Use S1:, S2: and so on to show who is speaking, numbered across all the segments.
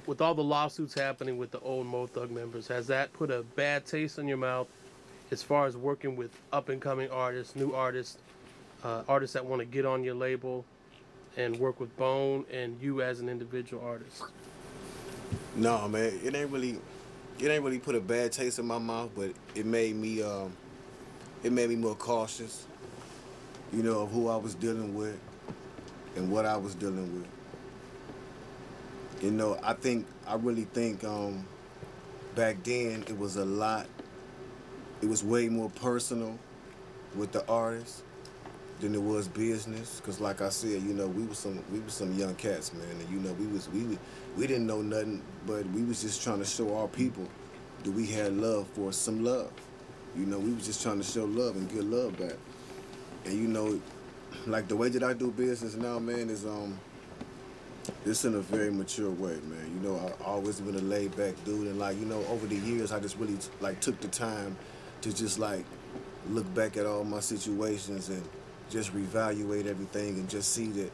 S1: with all the lawsuits happening with the old Mo Thug members, has that put a bad taste in your mouth as far as working with up and coming artists, new artists, artists that want to get on your label and work with Bone and you as an individual artist?
S2: No, man, it ain't really put a bad taste in my mouth, but it made me more cautious, of who I was dealing with and what I was dealing with. I really think back then it was way more personal with the artists than it was business. Cause like I said, we was some young cats, man, and we didn't know nothing, but we was just trying to show our people that we had love for some love. We was just trying to show love and get love back. And like the way that I do business now, man, is it's in a very mature way, man. I always been a laid back dude, and over the years, I just really like took the time to just like look back at all my situations and just reevaluate everything and just see that,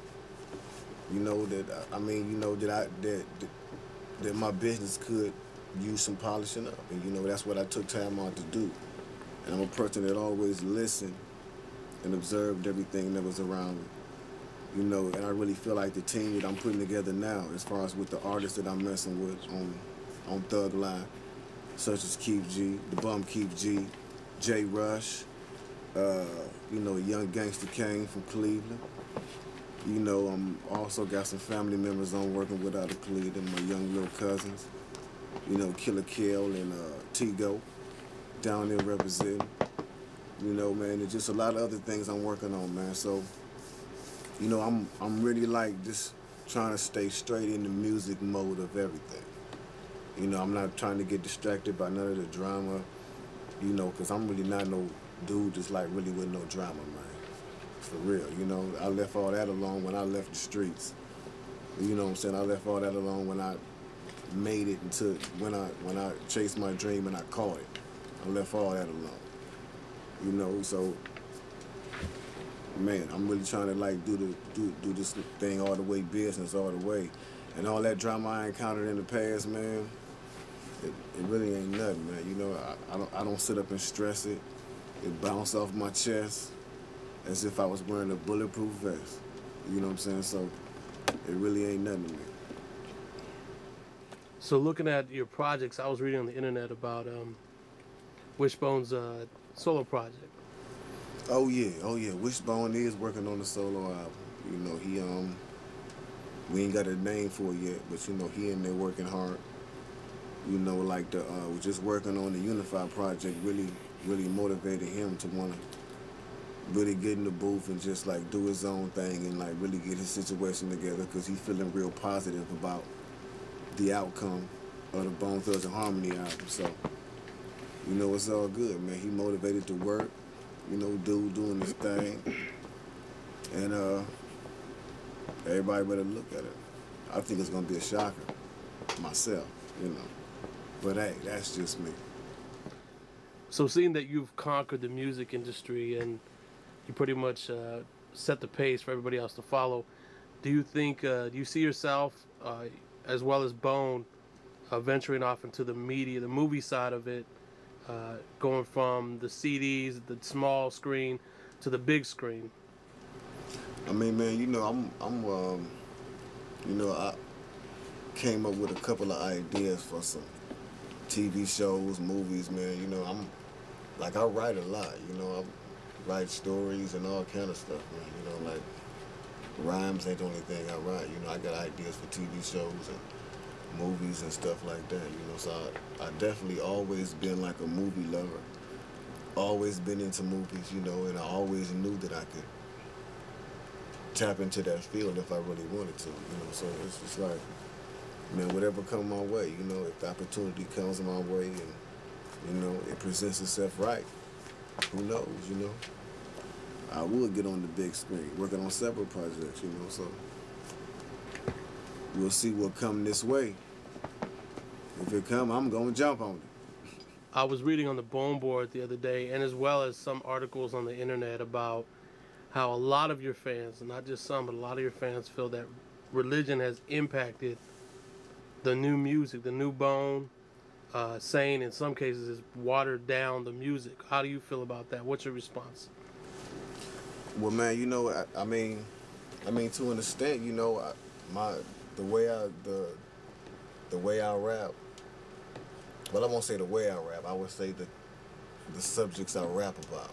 S2: that I mean, that my business could use some polishing up, and that's what I took time out to do. And I'm a person that always listened and observed everything that was around me. And I really feel like the team that I'm putting together now, as far as with the artists that I'm messing with on Thug Life, such as Keith G, the Bum Keith G, Jay Rush, Young Gangster Kane from Cleveland. I'm also got some family members I'm working with out of Cleveland, my young little cousins. Killer Kill and T-Go down there representing. Man, and just a lot of other things I'm working on, man. So, I'm really like just trying to stay straight in the music mode of everything. I'm not trying to get distracted by none of the drama, because I'm really not no dude just like really with no drama, man. For real, I left all that alone when I left the streets. You know what I'm saying? I left all that alone when I made it into when I chased my dream and I caught it. I left all that alone. So man, I'm really trying to like do this thing all the way business all the way. And all that drama I encountered in the past, man, it really ain't nothing, man. I don't sit up and stress it. It bounced off my chest as if I was wearing a bulletproof vest. You know what I'm saying? So it really ain't nothing to me.
S1: So looking at your projects, I was reading on the internet about Wishbone's solo project.
S2: Oh yeah. Wishbone is working on the solo album. He we ain't got a name for it yet, but he in there working hard. Like the just working on the Unified project really motivated him to wanna really get in the booth and just like do his own thing and like really get his situation together because he's feeling real positive about the outcome of the Bone Thugs and Harmony album. So, it's all good, man. He motivated to work, dude doing his thing. And everybody better look at it. I think it's gonna be a shocker. Myself, you know. But hey, that's just me.
S1: So seeing that you've conquered the music industry and you pretty much set the pace for everybody else to follow, do you see yourself, as well as Bone, venturing off into the media, the movie side of it, going from the CDs, the small screen, to the big screen?
S2: I mean, man, I came up with a couple of ideas for some TV shows, movies, man. I write a lot. I write stories and all kind of stuff, man. Like rhymes ain't the only thing I write. I got ideas for TV shows and movies and stuff like that. So I definitely always been like a movie lover. Always been into movies, and I always knew that I could tap into that field if I really wanted to. So it's just like, man, whatever come my way, if the opportunity comes my way and, it presents itself right, who knows. I would get on the big screen, working on several projects, so we'll see what come this way. If it come, I'm gonna jump on it.
S1: I was reading on the Bone Board the other day, and as well as some articles on the internet about how a lot of your fans, and not just some, but a lot of your fans feel that religion has impacted the new music, the new bone, saying in some cases it's watered down the music. How do you feel about that? What's your response?
S2: Well, man, I mean, to an extent, my the way the way I rap. Well, I won't say the way I rap. I would say the subjects I rap about.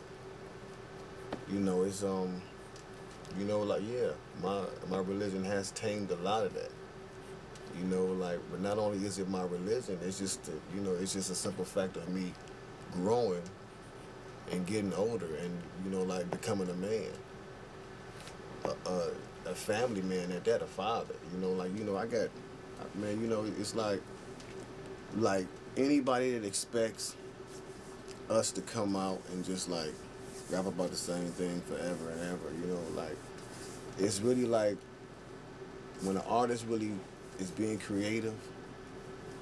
S2: It's like, yeah, my religion has tamed a lot of that. Like, but not only is it my religion, it's just a simple fact of me growing and getting older, and like becoming a man, a family man at that, a father. I got, man. It's like anybody that expects us to come out and just like rap about the same thing forever and ever. Like, it's really like when an artist really is being creative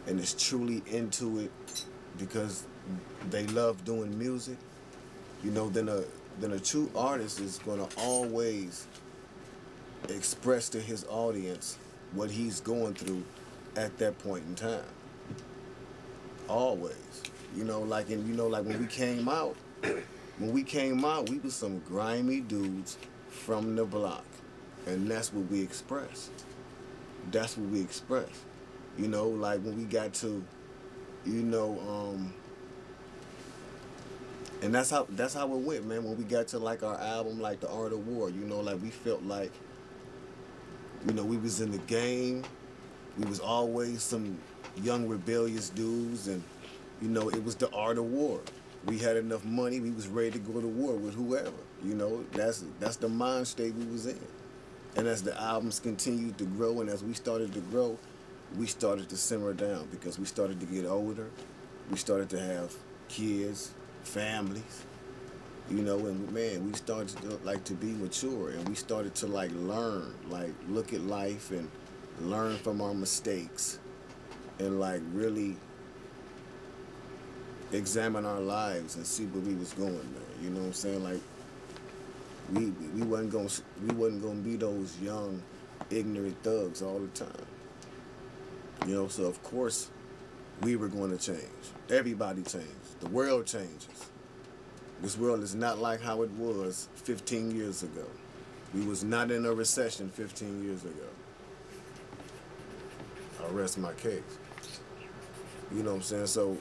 S2: and is truly into it because they love doing music, then a true artist is gonna always express to his audience what he's going through at that point in time. Always. Like when we came out, we was some grimy dudes from the block. And that's what we expressed. That's what we expressed. Like when we got to, and that's how it went, man. When we got to like our album, like The Art of War, like we felt like, we was in the game. We was always some young rebellious dudes, and it was the art of war. We had enough money. We was ready to go to war with whoever. That's the mind state we was in. And as the albums continued to grow, and as we started to grow, we started to simmer down because we started to get older. We started to have kids, families, and man, we started to be mature, and we started to learn, look at life and learn from our mistakes, and really examine our lives and see where we was going, man. You know what I'm saying? Like, we wasn't gonna be those young, ignorant thugs all the time. So of course we were going to change. Everybody changed. The world changes. This world is not like how it was 15 years ago. We was not in a recession 15 years ago. I rest my case. You know what I'm saying? So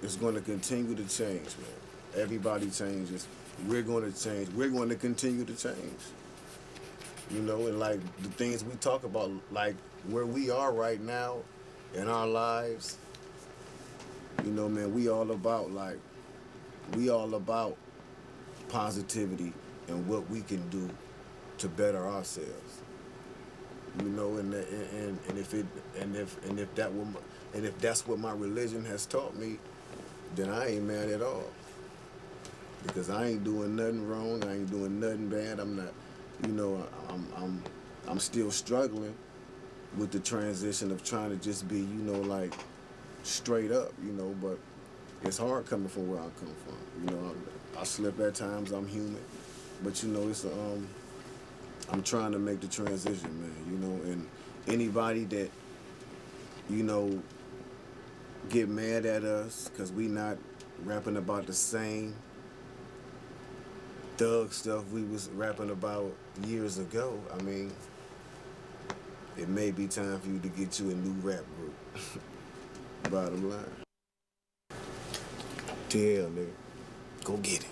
S2: it's going to continue to change, man. Everybody changes. We're going to change. We're going to continue to change. And like the things we talk about, like where we are right now in our lives, man, we all about positivity and what we can do to better ourselves. If that's what my religion has taught me, then I ain't mad at all. Because I ain't doing nothing wrong, I ain't doing nothing bad. I'm not, I'm still struggling with the transition of trying to just be, like straight up, but it's hard coming from where I come from. I slip at times, I'm human, but it's I'm trying to make the transition, man, and anybody that, get mad at us because we not rapping about the same thug stuff we was rapping about years ago, I mean, it may be time for you to get you a new rap group. Bottom line. TL, nigga. Go get it.